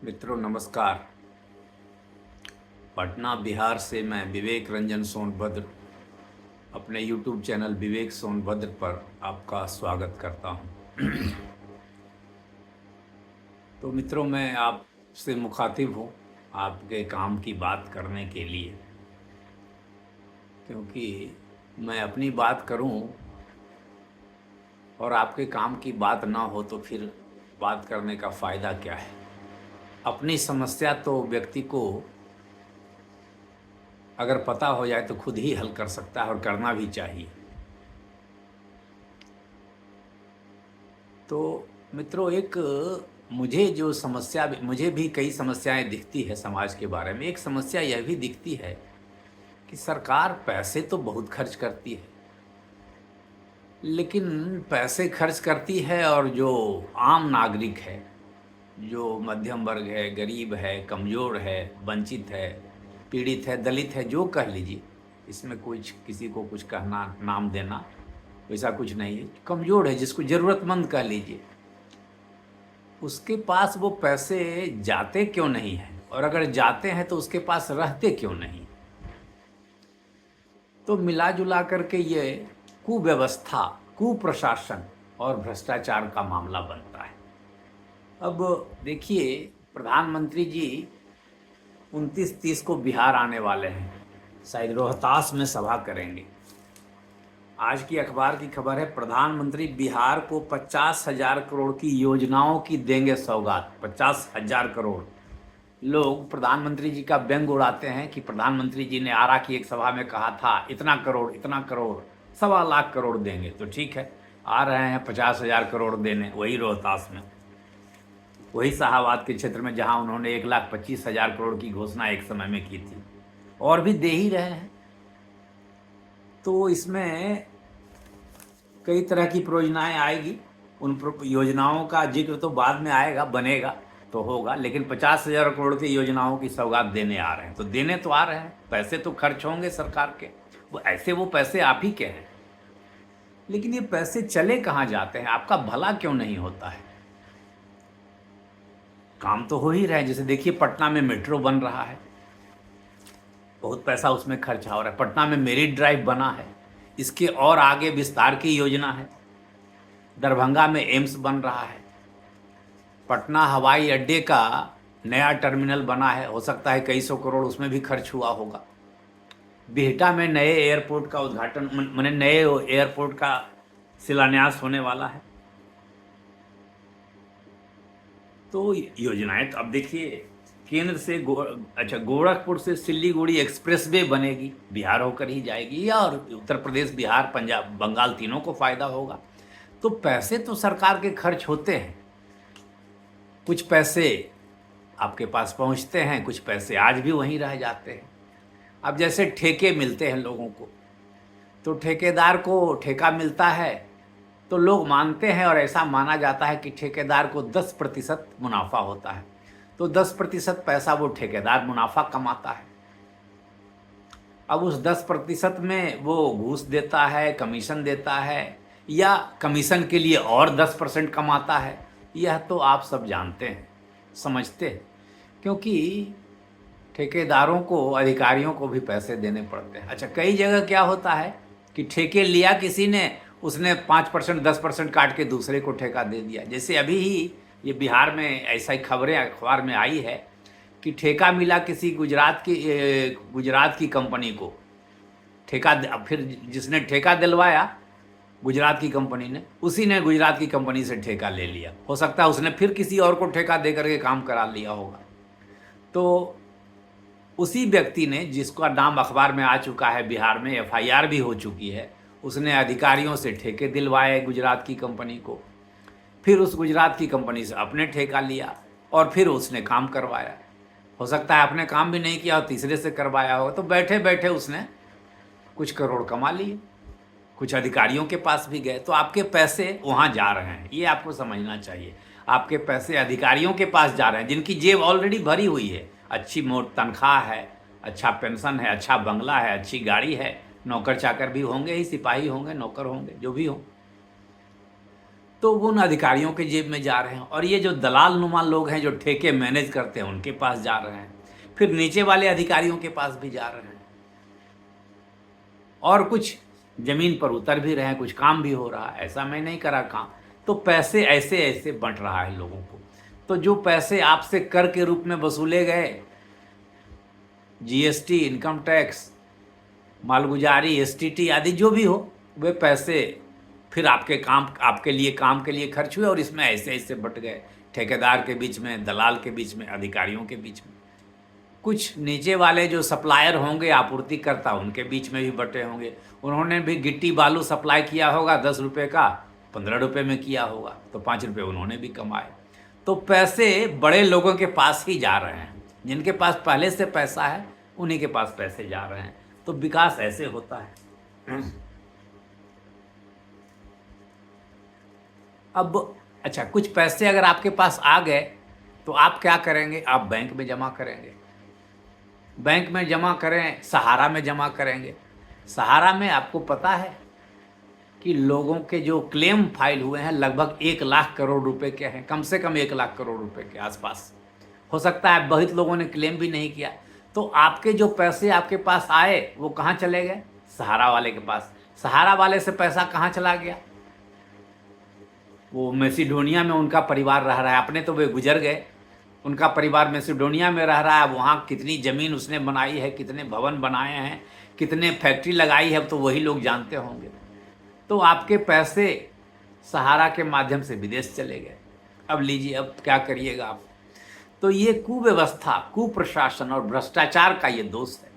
मित्रों नमस्कार। पटना बिहार से मैं विवेक रंजन सोनभद्र अपने YouTube चैनल विवेक सोनभद्र पर आपका स्वागत करता हूं। तो मित्रों मैं आपसे मुखातिब हूं आपके काम की बात करने के लिए, क्योंकि मैं अपनी बात करूं और आपके काम की बात ना हो तो फिर बात करने का फ़ायदा क्या है। अपनी समस्या तो व्यक्ति को अगर पता हो जाए तो खुद ही हल कर सकता है और करना भी चाहिए। तो मित्रों मुझे भी कई समस्याएं दिखती है समाज के बारे में। एक समस्या यह भी दिखती है कि सरकार पैसे तो बहुत खर्च करती है, लेकिन पैसे खर्च करती है और जो आम नागरिक है, जो मध्यम वर्ग है, गरीब है, कमज़ोर है, वंचित है, पीड़ित है, दलित है, जो कह लीजिए, इसमें कुछ किसी को कुछ कहना नाम देना वैसा कुछ नहीं है। कमज़ोर है, जिसको ज़रूरतमंद कह लीजिए, उसके पास वो पैसे जाते क्यों नहीं हैं, और अगर जाते हैं तो उसके पास रहते क्यों नहीं। तो मिला जुला करके ये कुव्यवस्था, कुप्रशासन और भ्रष्टाचार का मामला बनता है। अब देखिए, प्रधानमंत्री जी 29-30 को बिहार आने वाले हैं, शायद रोहतास में सभा करेंगे। आज की अखबार की खबर है, प्रधानमंत्री बिहार को 50,000 करोड़ की योजनाओं की देंगे सौगात। 50,000 करोड़। लोग प्रधानमंत्री जी का व्यंग उड़ाते हैं कि प्रधानमंत्री जी ने आरा की एक सभा में कहा था इतना करोड़, इतना करोड़, 1.25 लाख करोड़ देंगे। तो ठीक है, आ रहे हैं 50,000 करोड़ देने, वही रोहतास में, वही शाहाबाद के क्षेत्र में जहां उन्होंने 1,25,000 करोड़ की घोषणा एक समय में की थी, और भी दे ही रहे हैं। तो इसमें कई तरह की परियोजनाएं आएगी, उन योजनाओं का जिक्र तो बाद में आएगा, बनेगा तो होगा, लेकिन 50,000 करोड़ की योजनाओं की सौगात देने आ रहे हैं। तो देने तो आ रहे हैं, पैसे तो खर्च होंगे सरकार के, वो पैसे आप ही के हैं, लेकिन ये पैसे चले कहाँ जाते हैं, आपका भला क्यों नहीं होता है। काम तो हो ही रहे हैं, जैसे देखिए पटना में मेट्रो बन रहा है, बहुत पैसा उसमें खर्चा हो रहा है। पटना में मेरिट ड्राइव बना है, इसके और आगे विस्तार की योजना है। दरभंगा में एम्स बन रहा है। पटना हवाई अड्डे का नया टर्मिनल बना है, हो सकता है कई सौ करोड़ उसमें भी खर्च हुआ होगा। बिहटा में नए एयरपोर्ट का उद्घाटन, माने नए एयरपोर्ट का शिलान्यास होने वाला है। तो योजनाएं तो अब देखिए, केंद्र से गोरखपुर से सिल्लीगुड़ी एक्सप्रेस वे बनेगी, बिहार होकर ही जाएगी, या और उत्तर प्रदेश, बिहार, पंजाब, बंगाल, तीनों को फायदा होगा। तो पैसे तो सरकार के खर्च होते हैं, कुछ पैसे आपके पास पहुंचते हैं, कुछ पैसे आज भी वहीं रह जाते हैं। अब जैसे ठेके मिलते हैं लोगों को, तो ठेकेदार को ठेका मिलता है, तो लोग मानते हैं और ऐसा माना जाता है कि ठेकेदार को 10% मुनाफा होता है। तो 10% पैसा वो ठेकेदार मुनाफा कमाता है। अब उस 10% में वो घूस देता है, कमीशन देता है, या कमीशन के लिए और 10% कमाता है, यह तो आप सब जानते हैं, समझते हैं, क्योंकि ठेकेदारों को, अधिकारियों को भी पैसे देने पड़ते हैं। अच्छा, कई जगह क्या होता है कि ठेके लिया किसी ने, उसने 5%, 10% काट के दूसरे को ठेका दे दिया। जैसे अभी ही ये बिहार में ऐसा ही खबरें अखबार में आई है कि ठेका मिला किसी गुजरात की कंपनी को, फिर जिसने ठेका दिलवाया गुजरात की कंपनी ने, उसी ने गुजरात की कंपनी से ठेका ले लिया। हो सकता है उसने फिर किसी और को ठेका दे करके काम करा लिया होगा। तो उसी व्यक्ति ने, जिसका नाम अखबार में आ चुका है, बिहार में FIR भी हो चुकी है, उसने अधिकारियों से ठेके दिलवाए गुजरात की कंपनी को, फिर उस गुजरात की कंपनी से अपने ठेका लिया और फिर उसने काम करवाया। हो सकता है अपने काम भी नहीं किया और तीसरे से करवाया होगा। तो बैठे बैठे उसने कुछ करोड़ कमा लिए, कुछ अधिकारियों के पास भी गए। तो आपके पैसे वहाँ जा रहे हैं, ये आपको समझना चाहिए। आपके पैसे अधिकारियों के पास जा रहे हैं, जिनकी जेब ऑलरेडी भरी हुई है, अच्छी मोट तनख्वाह है, अच्छा पेंशन है, अच्छा बंगला है, अच्छी गाड़ी है, नौकर चाकर भी होंगे ही, सिपाही होंगे, नौकर होंगे, जो भी हो। तो वो उन अधिकारियों के जेब में जा रहे हैं, और ये जो दलाल नुमा लोग हैं जो ठेके मैनेज करते हैं उनके पास जा रहे हैं, फिर नीचे वाले अधिकारियों के पास भी जा रहे हैं, और कुछ जमीन पर उतर भी रहे हैं, कुछ काम भी हो रहा है, ऐसा मैं नहीं करा काम। तो पैसे ऐसे ऐसे बंट रहा है लोगों को। तो जो पैसे आपसे कर के रूप में वसूले गए, जीएसटी, इनकम टैक्स, मालगुजारी, एसटीटी आदि जो भी हो, वे पैसे फिर आपके काम के लिए खर्च हुए, और इसमें ऐसे ऐसे बट गए, ठेकेदार के बीच में, दलाल के बीच में, अधिकारियों के बीच में। कुछ नीचे वाले जो सप्लायर होंगे, आपूर्तिकर्ता, उनके बीच में भी बटे होंगे। उन्होंने भी गिट्टी बालू सप्लाई किया होगा 10 रुपये का, 15 रुपये में किया होगा, तो 5 रुपये उन्होंने भी कमाए। तो पैसे बड़े लोगों के पास ही जा रहे हैं, जिनके पास पहले से पैसा है उन्हीं के पास पैसे जा रहे हैं। तो विकास ऐसे होता है। अब अच्छा, कुछ पैसे अगर आपके पास आ गए तो आप क्या करेंगे? आप बैंक में जमा करेंगे। बैंक में जमा करें, सहारा में जमा करेंगे। सहारा में आपको पता है कि लोगों के जो क्लेम फाइल हुए हैं लगभग 1 लाख करोड़ रुपए के हैं, कम से कम 1 लाख करोड़ रुपए के आसपास। हो सकता है बहुत लोगों ने क्लेम भी नहीं किया। तो आपके जो पैसे आपके पास आए वो कहाँ चले गए? सहारा वाले के पास। सहारा वाले से पैसा कहाँ चला गया? वो मैसिडोनिया में उनका परिवार रह रहा है, अपने तो वे गुजर गए, उनका परिवार मैसिडोनिया में रह रहा है। वहाँ कितनी ज़मीन उसने बनाई है, कितने भवन बनाए हैं, कितने फैक्ट्री लगाई है, तो वही लोग जानते होंगे। तो आपके पैसे सहारा के माध्यम से विदेश चले गए। अब लीजिए, अब क्या करिएगा आप? तो ये कुव्यवस्था, कुप्रशासन और भ्रष्टाचार का ये दोष है।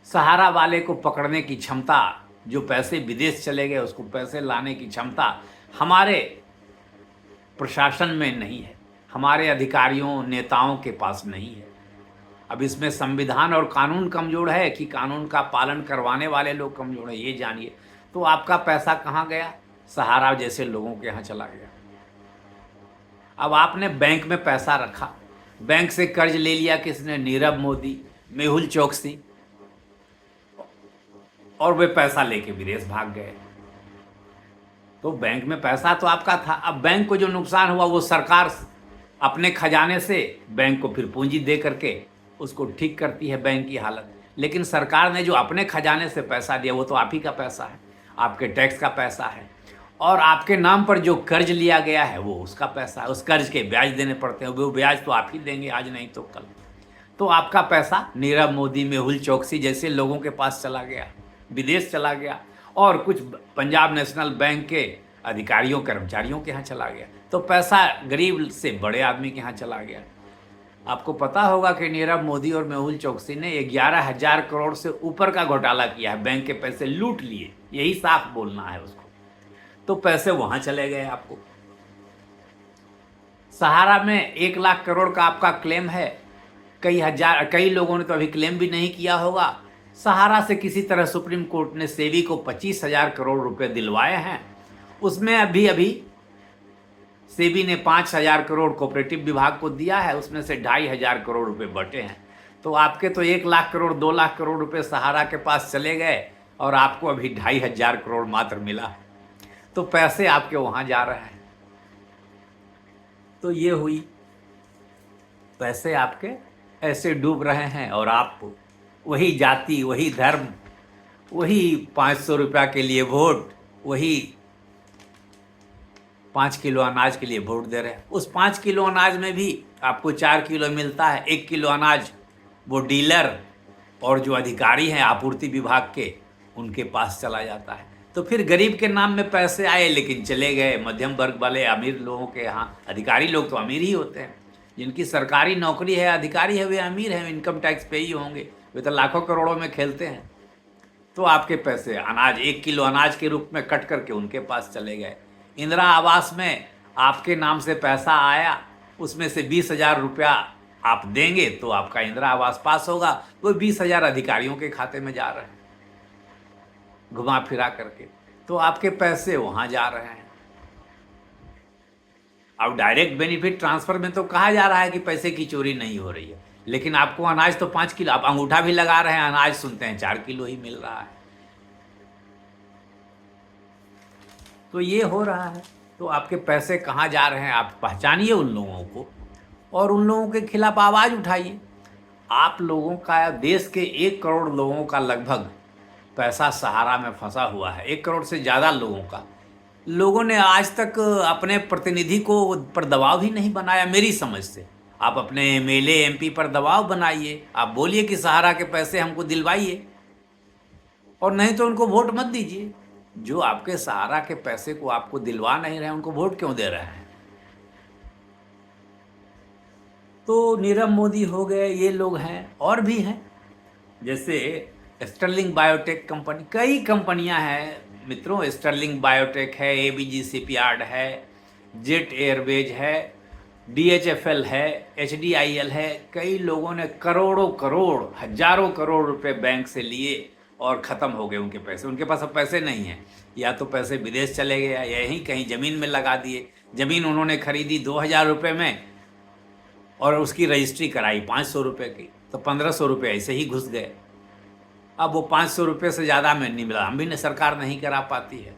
सहारा वाले को पकड़ने की क्षमता, जो पैसे विदेश चले गए उसको पैसे लाने की क्षमता हमारे प्रशासन में नहीं है, हमारे अधिकारियों नेताओं के पास नहीं है। अब इसमें संविधान और कानून कमज़ोर है कि कानून का पालन करवाने वाले लोग कमज़ोर हैं, ये जानिए। तो आपका पैसा कहाँ गया? सहारा जैसे लोगों के यहाँ चला गया। अब आपने बैंक में पैसा रखा, बैंक से कर्ज ले लिया किसने? नीरव मोदी, मेहुल चोकसी, और वे पैसा लेके विदेश भाग गए। तो बैंक में पैसा तो आपका था। अब बैंक को जो नुकसान हुआ वो सरकार अपने खजाने से बैंक को फिर पूंजी दे करके उसको ठीक करती है बैंक की हालत। लेकिन सरकार ने जो अपने खजाने से पैसा दिया वो तो आप ही का पैसा है, आपके टैक्स का पैसा है, और आपके नाम पर जो कर्ज लिया गया है वो उसका पैसा है। उस कर्ज के ब्याज देने पड़ते हैं, वो ब्याज तो आप ही देंगे, आज नहीं तो कल। तो आपका पैसा नीरव मोदी, मेहुल चोकसी जैसे लोगों के पास चला गया, विदेश चला गया, और कुछ पंजाब नेशनल बैंक के अधिकारियों कर्मचारियों के यहाँ चला गया। तो पैसा गरीब से बड़े आदमी के यहाँ चला गया। आपको पता होगा कि नीरव मोदी और मेहुल चोकसी ने 11,000 करोड़ से ऊपर का घोटाला किया है, बैंक के पैसे लूट लिए, यही साफ बोलना है उसको। तो पैसे वहाँ चले गए आपको। सहारा में 1 लाख करोड़ का आपका क्लेम है, कई लोगों ने तो अभी क्लेम भी नहीं किया होगा। सहारा से किसी तरह सुप्रीम कोर्ट ने सेबी को 25,000 करोड़ रुपए दिलवाए हैं। उसमें अभी सेबी ने 5,000 करोड़ कोऑपरेटिव विभाग को दिया है, उसमें से 2,500 करोड़ रुपए बटे हैं। तो आपके तो 1 लाख करोड़ 2 लाख करोड़ रुपए सहारा के पास चले गए, और आपको अभी 2,500 करोड़ मात्र मिला है। तो पैसे आपके वहाँ जा रहे हैं। तो ये हुई, पैसे आपके ऐसे डूब रहे हैं, और आप वही जाति, वही धर्म, वही 500 रुपया के लिए वोट, वही 5 किलो अनाज के लिए वोट दे रहे हैं। उस 5 किलो अनाज में भी आपको 4 किलो मिलता है। 1 किलो अनाज वो डीलर और जो अधिकारी हैं आपूर्ति विभाग के, उनके पास चला जाता है। तो फिर गरीब के नाम में पैसे आए लेकिन चले गए मध्यम वर्ग वाले, अमीर लोगों के यहाँ। अधिकारी लोग तो अमीर ही होते हैं, जिनकी सरकारी नौकरी है, अधिकारी है, वे अमीर हैं, इनकम टैक्स पे ही होंगे, वे तो लाखों करोड़ों में खेलते हैं। तो आपके पैसे अनाज 1 किलो अनाज के रूप में कट करके उनके पास चले गए। इंदिरा आवास में आपके नाम से पैसा आया, उसमें से 20,000 रुपया आप देंगे तो आपका इंदिरा आवास पास होगा। वो 20,000 अधिकारियों के खाते में जा रहे हैं घुमा फिरा करके। तो आपके पैसे वहाँ जा रहे हैं। अब डायरेक्ट बेनिफिट ट्रांसफर में तो कहा जा रहा है कि पैसे की चोरी नहीं हो रही है, लेकिन आपको अनाज तो 5 किलो, आप अंगूठा भी लगा रहे हैं, अनाज सुनते हैं 4 किलो ही मिल रहा है। तो ये हो रहा है। तो आपके पैसे कहाँ जा रहे हैं आप पहचानिए उन लोगों को और उन लोगों के खिलाफ आवाज़ उठाइए। आप लोगों का, देश के 1 करोड़ लोगों का लगभग पैसा सहारा में फंसा हुआ है, 1 करोड़ से ज़्यादा लोगों का। लोगों ने आज तक अपने प्रतिनिधि को पर दबाव ही नहीं बनाया मेरी समझ से। आप अपने एमएलए एमपी पर दबाव बनाइए, आप बोलिए कि सहारा के पैसे हमको दिलवाइए, और नहीं तो उनको वोट मत दीजिए। जो आपके सहारा के पैसे को आपको दिलवा नहीं रहे उनको वोट क्यों दे रहे हैं? तो नीरव मोदी हो गए, ये लोग हैं, और भी हैं, जैसे स्टर्लिंग बायोटेक कंपनी, कई कंपनियां हैं मित्रों। स्टर्लिंग बायोटेक है, एबीजी शिपयार्ड है, जेट एयरवेज है, डीएचएफएल है, एचडीआईएल है। कई लोगों ने करोड़ों करोड़, हजारों करोड़ रुपए बैंक से लिए और ख़त्म हो गए उनके पैसे। उनके पास अब पैसे नहीं हैं, या तो पैसे विदेश चले गए या यहीं कहीं ज़मीन में लगा दिए। ज़मीन उन्होंने खरीदी 2000 रुपये में और उसकी रजिस्ट्री कराई 500 रुपये की, तो 1500 रुपये ऐसे ही घुस गए। अब वो 500 रुपये से ज़्यादा में नहीं मिला, हम भी सरकार नहीं करा पाती है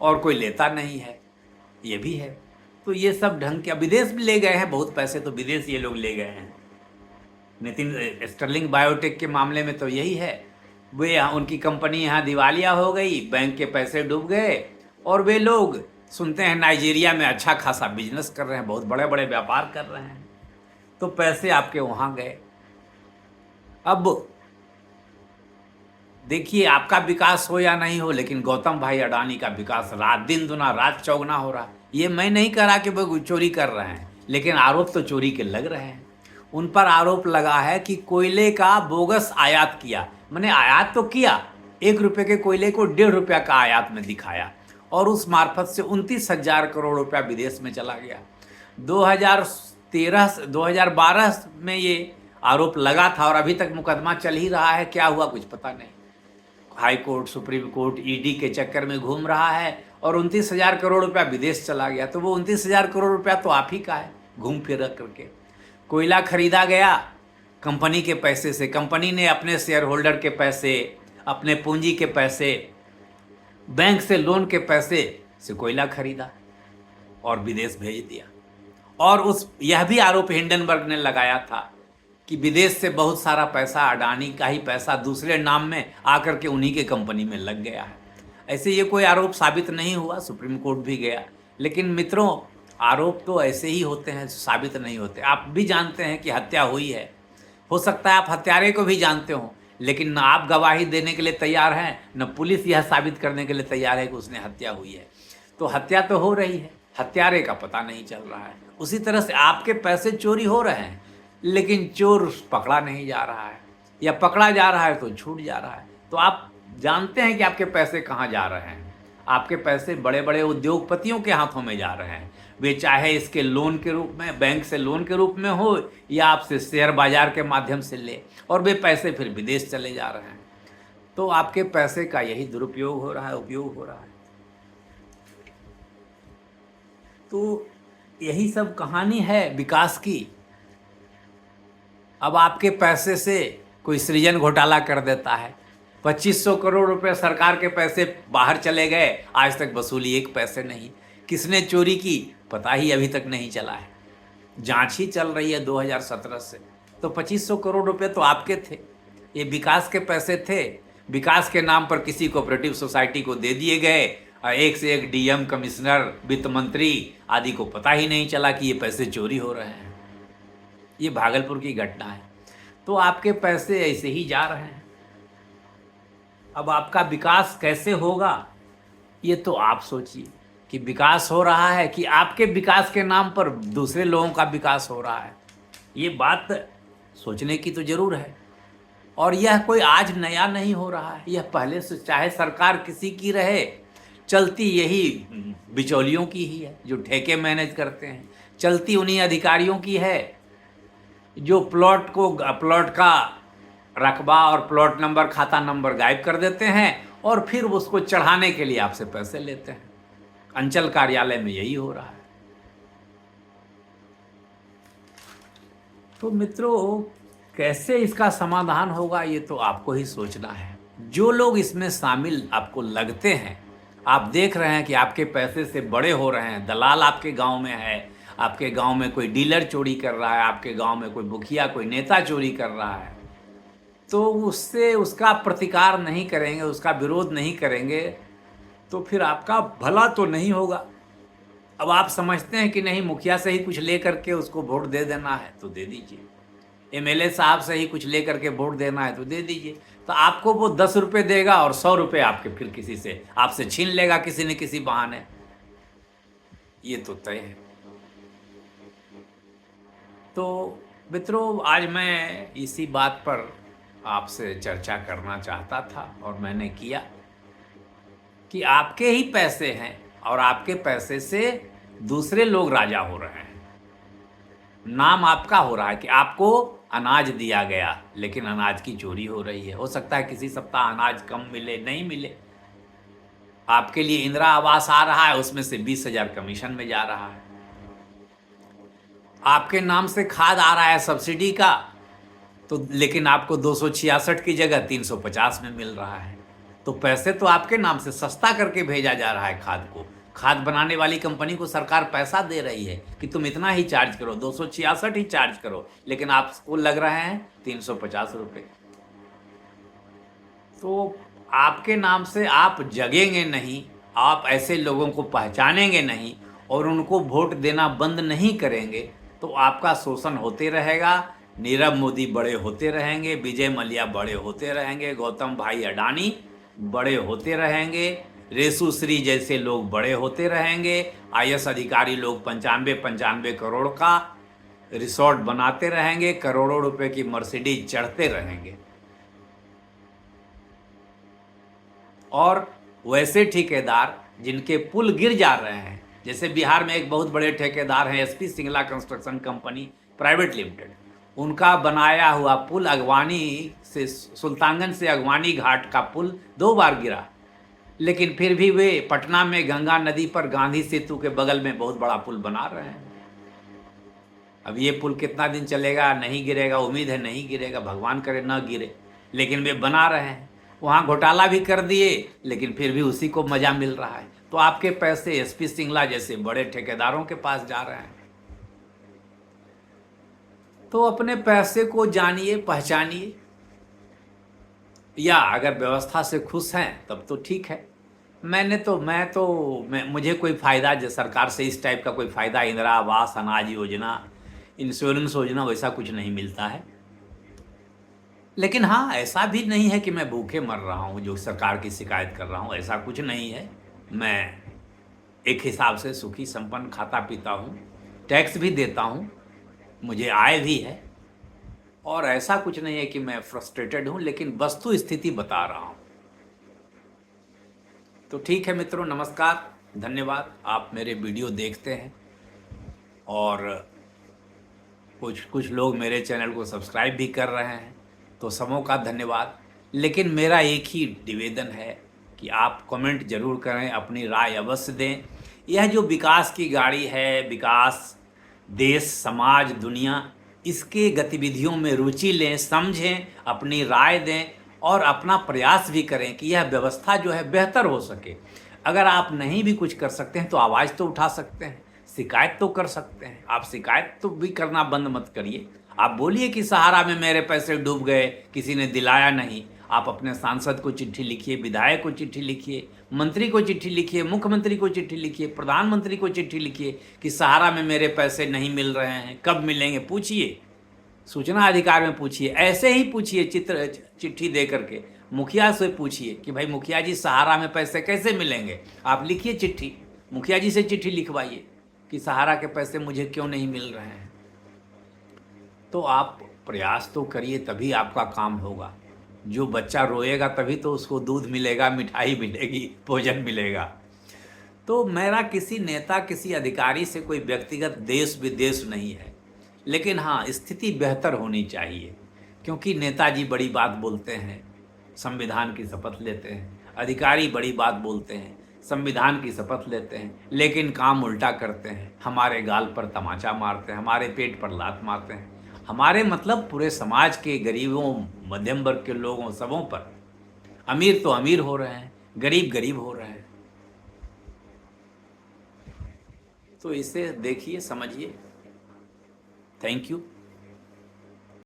और कोई लेता नहीं है, ये भी है। तो ये सब ढंग के, विदेश भी ले गए हैं बहुत पैसे, तो विदेश ये लोग ले गए हैं। नितिन, स्टर्लिंग बायोटेक के मामले में तो यही है, वे उनकी कंपनी यहाँ दिवालिया हो गई, बैंक के पैसे डूब गए, और वे लोग सुनते हैं नाइजीरिया में अच्छा खासा बिजनेस कर रहे हैं, बहुत बड़े बड़े व्यापार कर रहे हैं, तो पैसे आपके वहाँ गए। अब देखिए, आपका विकास हो या नहीं हो, लेकिन गौतम भाई अडानी का विकास रात दिन दुना, रात चौगुना हो रहा है। ये मैं नहीं कह रहा कि वो चोरी कर रहे हैं, लेकिन आरोप तो चोरी के लग रहे हैं। उन पर आरोप लगा है कि कोयले का बोगस आयात किया। मैंने आयात तो किया, 1 रुपये के कोयले को 1.5 रुपया का आयात में दिखाया, और उस मार्फत से 29,000 करोड़ रुपया विदेश में चला गया। 2012 में ये आरोप लगा था और अभी तक मुकदमा चल ही रहा है। क्या हुआ कुछ पता नहीं। High court, supreme court, ED के चक्कर में घूम रहा है और 29,000 करोड़ रुपया विदेश चला गया। तो वो 29,000 करोड़ रुपया तो आप ही का है, घूम फिर करके। कोयला खरीदा गया कंपनी के पैसे से, कंपनी ने अपने शेयर होल्डर के पैसे, अपने पूंजी के पैसे, बैंक से लोन के पैसे से कोयला खरीदा और विदेश भेज दिया। और यह भी आरोप हिंडनबर्ग ने लगाया था कि विदेश से बहुत सारा पैसा, अडानी का ही पैसा दूसरे नाम में आकर के उन्हीं के कंपनी में लग गया है। ऐसे ये कोई आरोप साबित नहीं हुआ, सुप्रीम कोर्ट भी गया, लेकिन मित्रों आरोप तो ऐसे ही होते हैं, साबित नहीं होते। आप भी जानते हैं कि हत्या हुई है, हो सकता है आप हत्यारे को भी जानते हो, लेकिन न आप गवाही देने के लिए तैयार हैं, न पुलिस यह साबित करने के लिए तैयार है कि उसने हत्या हुई है। तो हत्या तो हो रही है, हत्यारे का पता नहीं चल रहा है। उसी तरह से आपके पैसे चोरी हो रहे हैं, लेकिन चोर पकड़ा नहीं जा रहा है, या पकड़ा जा रहा है तो छूट जा रहा है। तो आप जानते हैं कि आपके पैसे कहाँ जा रहे हैं। आपके पैसे बड़े बड़े उद्योगपतियों के हाथों में जा रहे हैं, वे चाहे इसके लोन के रूप में, बैंक से लोन के रूप में हो, या आपसे शेयर बाजार के माध्यम से ले, और वे पैसे फिर विदेश चले जा रहे हैं। तो आपके पैसे का यही दुरुपयोग हो रहा है, उपयोग हो रहा है। तो यही सब कहानी है विकास की। अब आपके पैसे से कोई सृजन घोटाला कर देता है, 2500 करोड़ रुपए सरकार के पैसे बाहर चले गए, आज तक वसूली 1 पैसे नहीं। किसने चोरी की पता ही अभी तक नहीं चला है, जांच ही चल रही है 2017 से। तो 2500 करोड़ रुपए तो आपके थे, ये विकास के पैसे थे। विकास के नाम पर किसी कोऑपरेटिव सोसाइटी को दे दिए गए, एक से एक डीएम, कमिश्नर, वित्त मंत्री आदि को पता ही नहीं चला कि ये पैसे चोरी हो रहे हैं। ये भागलपुर की घटना है। तो आपके पैसे ऐसे ही जा रहे हैं। अब आपका विकास कैसे होगा ये तो आप सोचिए, कि विकास हो रहा है कि आपके विकास के नाम पर दूसरे लोगों का विकास हो रहा है। ये बात सोचने की तो जरूर है। और यह कोई आज नया नहीं हो रहा है, यह पहले से, चाहे सरकार किसी की रहे, चलती यही बिचौलियों की ही है, जो ठेके मैनेज करते हैं। चलती उन्हीं अधिकारियों की है जो प्लॉट का रकबा और प्लॉट नंबर, खाता नंबर गायब कर देते हैं और फिर उसको चढ़ाने के लिए आपसे पैसे लेते हैं। अंचल कार्यालय में यही हो रहा है। तो मित्रों, कैसे इसका समाधान होगा ये तो आपको ही सोचना है। जो लोग इसमें शामिल आपको लगते हैं आप देख रहे हैं कि आपके पैसे से बड़े हो रहे हैं, दलाल आपके गांव में है, आपके गांव में कोई डीलर चोरी कर रहा है, आपके गांव में कोई मुखिया कोई नेता चोरी कर रहा है, तो उससे उसका प्रतिकार नहीं करेंगे, उसका विरोध नहीं करेंगे, तो फिर आपका भला तो नहीं होगा। अब आप समझते हैं कि नहीं, मुखिया से ही कुछ ले करके उसको वोट दे देना है तो दे दीजिए, एमएलए साहब से ही कुछ ले करके वोट देना है तो दे दीजिए, तो आपको वो 10 रुपये देगा और 100 रुपये आपके फिर किसी से आपसे छीन लेगा किसी न किसी बहाने। ये तो तय है। तो मित्रों, आज मैं इसी बात पर आपसे चर्चा करना चाहता था और मैंने किया कि आपके ही पैसे हैं और आपके पैसे से दूसरे लोग राजा हो रहे हैं। नाम आपका हो रहा है कि आपको अनाज दिया गया, लेकिन अनाज की चोरी हो रही है। हो सकता है किसी सप्ताह अनाज कम मिले, नहीं मिले। आपके लिए इंदिरा आवास आ रहा है, उसमें से 20,000 कमीशन में जा रहा है। आपके नाम से खाद आ रहा है सब्सिडी का, तो लेकिन आपको 266 की जगह 350 में मिल रहा है। तो पैसे तो आपके नाम से सस्ता करके भेजा जा रहा है खाद को। खाद बनाने वाली कंपनी को सरकार पैसा दे रही है कि तुम इतना ही चार्ज करो, 266 ही चार्ज करो, लेकिन आपको लग रहे हैं 350 रुपये। तो आपके नाम से आप जगेंगे नहीं, आप ऐसे लोगों को पहचानेंगे नहीं और उनको वोट देना बंद नहीं करेंगे, तो आपका शोषण होते रहेगा। नीरव मोदी बड़े होते रहेंगे, विजय मल्ल्या बड़े होते रहेंगे, गौतम भाई अडानी बड़े होते रहेंगे, रेसु श्री जैसे लोग बड़े होते रहेंगे, आईएएस अधिकारी लोग 95 करोड़ का रिसोर्ट बनाते रहेंगे, करोड़ों रुपए की मर्सिडीज चढ़ते रहेंगे। और वैसे ठेकेदार जिनके पुल गिर जा रहे हैं, जैसे बिहार में एक बहुत बड़े ठेकेदार हैं SP Singla construction company private limited, उनका बनाया हुआ पुल अगवानी से, सुल्तानगंज से अगवानी घाट का पुल 2 बार गिरा, लेकिन फिर भी वे पटना में गंगा नदी पर गांधी सेतु के बगल में बहुत बड़ा पुल बना रहे हैं। अब ये पुल कितना दिन चलेगा, नहीं गिरेगा, उम्मीद है नहीं गिरेगा, भगवान करे ना गिरे, लेकिन वे बना रहे हैं। वहाँ घोटाला भी कर दिए, लेकिन फिर भी उसी को मजा मिल रहा है। तो आपके पैसे एसपी सिंगला जैसे बड़े ठेकेदारों के पास जा रहे हैं। तो अपने पैसे को जानिए, पहचानिए, या अगर व्यवस्था से खुश हैं तब तो ठीक है। मुझे कोई फ़ायदा जो सरकार से इस टाइप का कोई फ़ायदा, इंदिरा आवास, अनाज योजना, इंश्योरेंस योजना, वैसा कुछ नहीं मिलता है। लेकिन हाँ, ऐसा भी नहीं है कि मैं भूखे मर रहा हूँ जो सरकार की शिकायत कर रहा हूँ, ऐसा कुछ नहीं है। मैं एक हिसाब से सुखी संपन्न खाता पीता हूँ, टैक्स भी देता हूँ, मुझे आय भी है, और ऐसा कुछ नहीं है कि मैं फ्रस्ट्रेटेड हूँ, लेकिन वस्तु स्थिति बता रहा हूँ। तो ठीक है मित्रों, नमस्कार, धन्यवाद। आप मेरे वीडियो देखते हैं और कुछ लोग मेरे चैनल को सब्सक्राइब भी कर रहे हैं, तो सबों का धन्यवाद। लेकिन मेरा एक ही निवेदन है कि आप कमेंट जरूर करें, अपनी राय अवश्य दें। यह जो विकास की गाड़ी है, विकास, देश, समाज, दुनिया, इसके गतिविधियों में रुचि लें, समझें, अपनी राय दें और अपना प्रयास भी करें कि यह व्यवस्था जो है बेहतर हो सके। अगर आप नहीं भी कुछ कर सकते हैं तो आवाज़ तो उठा सकते हैं, शिकायत तो कर सकते हैं। आप शिकायत तो भी करना बंद मत करिए। आप बोलिए कि सहारा में मेरे पैसे डूब गए, किसी ने दिलाया नहीं। आप अपने सांसद को चिट्ठी लिखिए, विधायक को चिट्ठी लिखिए, मंत्री को चिट्ठी लिखिए, मुख्यमंत्री को चिट्ठी लिखिए, प्रधानमंत्री को चिट्ठी लिखिए कि सहारा में मेरे पैसे नहीं मिल रहे हैं, कब मिलेंगे, पूछिए। सूचना अधिकार में पूछिए, ऐसे ही पूछिए, चिट्ठी दे करके मुखिया से पूछिए कि भाई मुखिया जी, सहारा में पैसे कैसे मिलेंगे। आप लिखिए चिट्ठी, मुखिया जी से चिट्ठी लिखवाइए कि सहारा के पैसे मुझे क्यों नहीं मिल रहे हैं। तो आप प्रयास तो करिए, तभी आपका काम होगा। जो बच्चा रोएगा तभी तो उसको दूध मिलेगा, मिठाई मिलेगी, भोजन मिलेगा। तो मेरा किसी नेता, किसी अधिकारी से कोई व्यक्तिगत देश विदेश नहीं है, लेकिन हाँ, स्थिति बेहतर होनी चाहिए। क्योंकि नेताजी बड़ी बात बोलते हैं, संविधान की शपथ लेते हैं, अधिकारी बड़ी बात बोलते हैं, संविधान की शपथ लेते हैं, लेकिन काम उल्टा करते हैं। हमारे गाल पर तमाचा मारते हैं, हमारे पेट पर लात मारते हैं, हमारे मतलब पूरे समाज के गरीबों, मध्यम वर्ग के लोगों, सबों पर। अमीर तो अमीर हो रहे हैं, गरीब गरीब हो रहे हैं। तो इसे देखिए, समझिए। Thank you.